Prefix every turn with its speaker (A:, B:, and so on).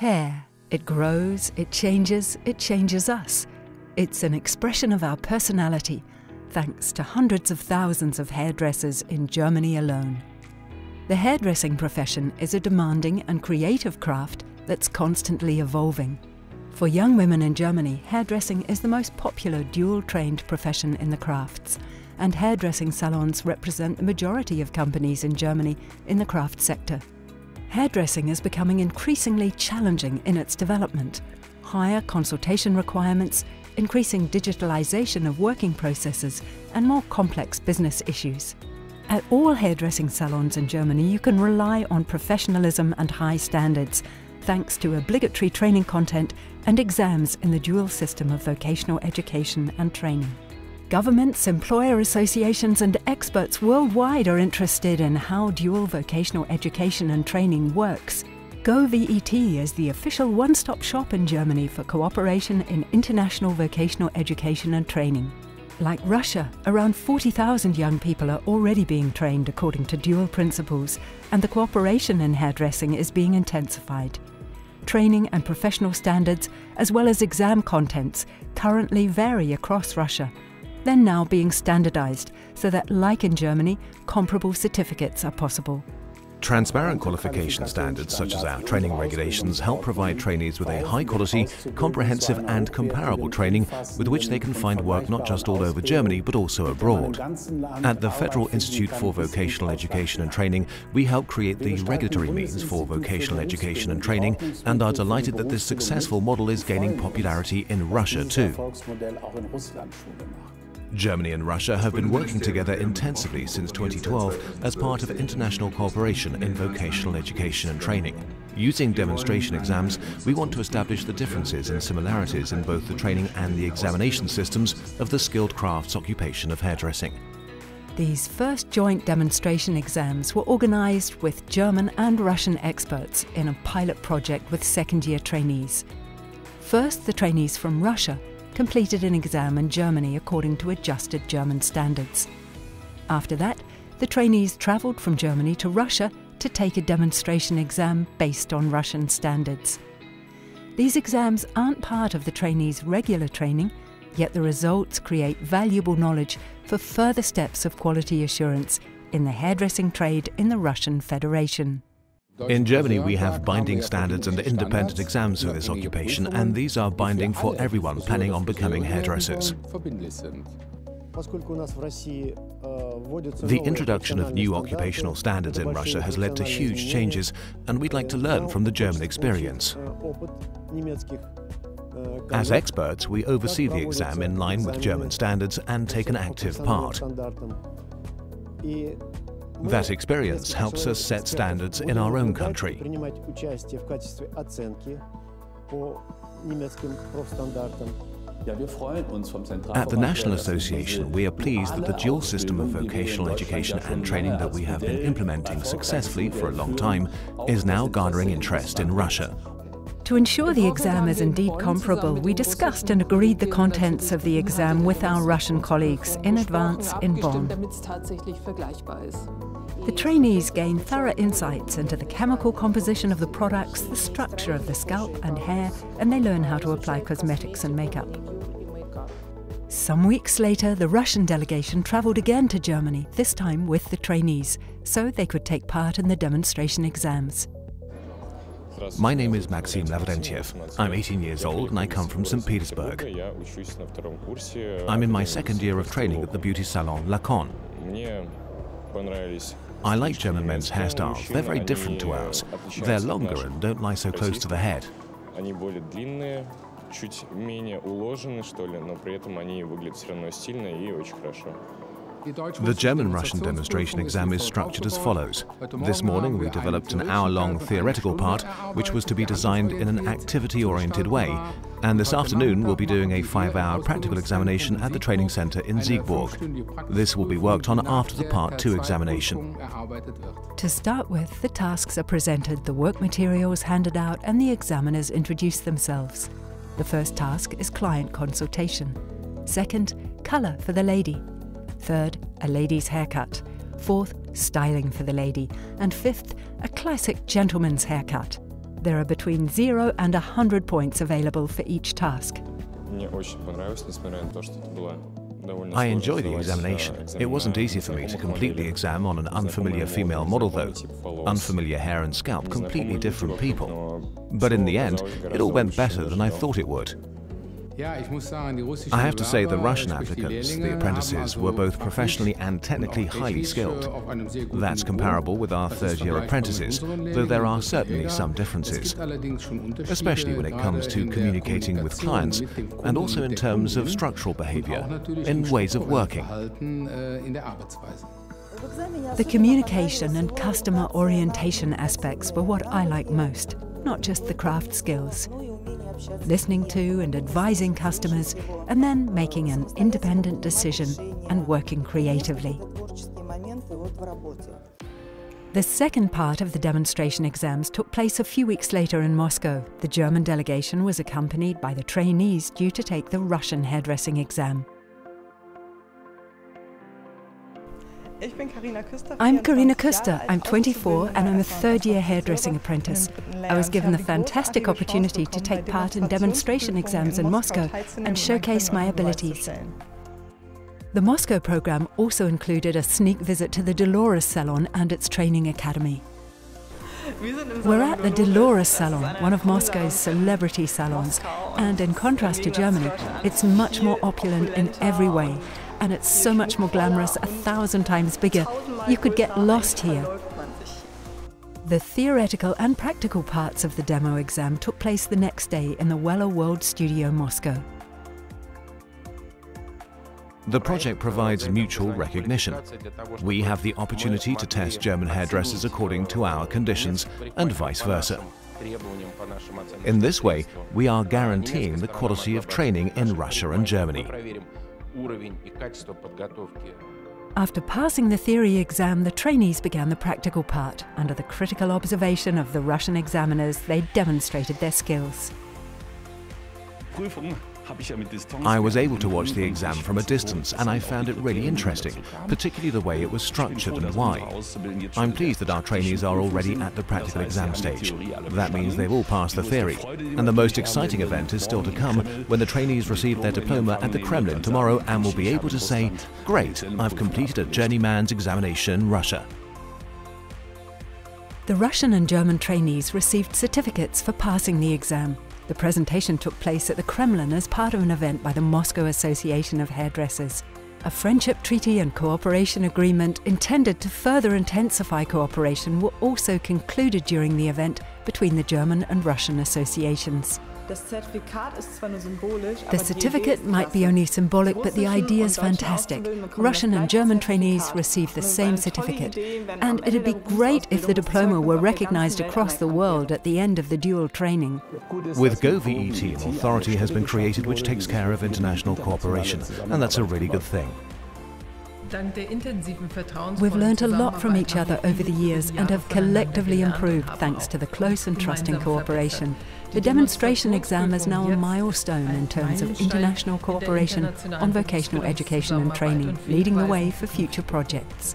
A: Hair. It grows, it changes us. It's an expression of our personality, thanks to hundreds of thousands of hairdressers in Germany alone. The hairdressing profession is a demanding and creative craft that's constantly evolving. For young women in Germany, hairdressing is the most popular dual-trained profession in the crafts, and hairdressing salons represent the majority of companies in Germany in the craft sector. Hairdressing is becoming increasingly challenging in its development. Higher consultation requirements, increasing digitalization of working processes, and more complex business issues. At all hairdressing salons in Germany, you can rely on professionalism and high standards, thanks to obligatory training content and exams in the dual system of vocational education and training. Governments, employer associations and experts worldwide are interested in how dual vocational education and training works. GOVET is the official one-stop shop in Germany for cooperation in international vocational education and training. Like Russia, around 40,000 young people are already being trained according to dual principles, and the cooperation in hairdressing is being intensified. Training and professional standards, as well as exam contents, currently vary across Russia. They're now being standardized so that, like in Germany, comparable certificates are possible.
B: Transparent qualification standards such as our training regulations help provide trainees with a high-quality, comprehensive and comparable training with which they can find work not just all over Germany but also abroad. At the Federal Institute for Vocational Education and Training, we help create the regulatory means for vocational education and training and are delighted that this successful model is gaining popularity in Russia too. Germany and Russia have been working together intensively since 2012 as part of international cooperation in vocational education and training. Using demonstration exams, we want to establish the differences and similarities in both the training and the examination systems of the skilled crafts occupation of hairdressing.
A: These first joint demonstration exams were organized with German and Russian experts in a pilot project with second-year trainees. First, the trainees from Russia completed an exam in Germany according to adjusted German standards. After that, the trainees travelled from Germany to Russia to take a demonstration exam based on Russian standards. These exams aren't part of the trainees' regular training, yet the results create valuable knowledge for further steps of quality assurance in the hairdressing trade in the Russian Federation.
B: In Germany, we have binding standards and independent exams for this occupation, and these are binding for everyone planning on becoming hairdressers. The introduction of new occupational standards in Russia has led to huge changes, and we'd like to learn from the German experience. As experts, we oversee the exam in line with German standards and take an active part. That experience helps us set standards in our own country. At the National Association, we are pleased that the dual system of vocational education and training that we have been implementing successfully for a long time is now garnering interest in Russia.
A: To ensure the exam is indeed comparable, we discussed and agreed the contents of the exam with our Russian colleagues in advance in Bonn. The trainees gain thorough insights into the chemical composition of the products, the structure of the scalp and hair, and they learn how to apply cosmetics and makeup. Some weeks later, the Russian delegation travelled again to Germany, this time with the trainees, so they could take part in the demonstration exams.
B: My name is Maxim Lavrentiev. I'm 18 years old and I come from St. Petersburg. I'm in my second year of training at the beauty salon Lacon. I like German men's hairstyles. They're very different to ours. They're longer and don't lie so close to the head. The German-Russian demonstration exam is structured as follows. This morning we developed an hour-long theoretical part which was to be designed in an activity-oriented way, and this afternoon we'll be doing a 5-hour practical examination at the training center in Siegburg. This will be worked on after the Part 2 examination.
A: To start with, the tasks are presented, the work materials handed out, and the examiners introduce themselves. The first task is client consultation. Second, colour for the lady. Third, a lady's haircut. Fourth, styling for the lady. And fifth, a classic gentleman's haircut. There are between 0 and 100 points available for each task.
B: I enjoy the examination. It wasn't easy for me to complete the exam on an unfamiliar female model though. Unfamiliar hair and scalp, completely different people. But in the end, it all went better than I thought it would. I have to say the Russian applicants, the apprentices, were both professionally and technically highly skilled. That's comparable with our third-year apprentices, though there are certainly some differences, especially when it comes to communicating with clients and also in terms of structural behavior, in ways of working.
A: The communication and customer orientation aspects were what I like most, not just the craft skills. Listening to and advising customers, and then making an independent decision and working creatively. The second part of the demonstration exams took place a few weeks later in Moscow. The German delegation was accompanied by the trainees due to take the Russian hairdressing exam. I'm KARINA KÜSTER. I'm 24 and I'm a third-year hairdressing apprentice. I was given the fantastic opportunity to take part in demonstration exams in Moscow and showcase my abilities. The Moscow program also included a sneak visit to the Dolores Salon and its training academy. We're at the Dolores Salon, one of Moscow's celebrity salons, and in contrast to Germany, it's much more opulent in every way. And it's so much more glamorous, 1,000 times bigger. You could get lost here. The theoretical and practical parts of the demo exam took place the next day in the Weller World Studio, Moscow.
B: The project provides mutual recognition. We have the opportunity to test German hairdressers according to our conditions, and vice versa. In this way, we are guaranteeing the quality of training in Russia and Germany.
A: After passing the theory exam, the trainees began the practical part. Under the critical observation of the Russian examiners, they demonstrated their skills.
B: I was able to watch the exam from a distance and I found it really interesting, particularly the way it was structured and why. I'm pleased that our trainees are already at the practical exam stage. That means they've all passed the theory. And the most exciting event is still to come when the trainees receive their diploma at the Kremlin tomorrow and will be able to say, "Great, I've completed a journeyman's examination in Russia."
A: The Russian and German trainees received certificates for passing the exam. The presentation took place at the Kremlin as part of an event by the Moscow Association of Hairdressers. A friendship treaty and cooperation agreement intended to further intensify cooperation were also concluded during the event between the German and Russian associations. The certificate might be only symbolic, but the idea is fantastic. Russian and German trainees receive the same certificate. And it'd be great if the diploma were recognized across the world at the end of the dual training.
B: With GOVET, an authority has been created which takes care of international cooperation, and that's a really good thing.
A: We've learned a lot from each other over the years and have collectively improved thanks to the close and trusting cooperation. The demonstration exam is now a milestone in terms of international cooperation on vocational education and training, leading the way for future projects.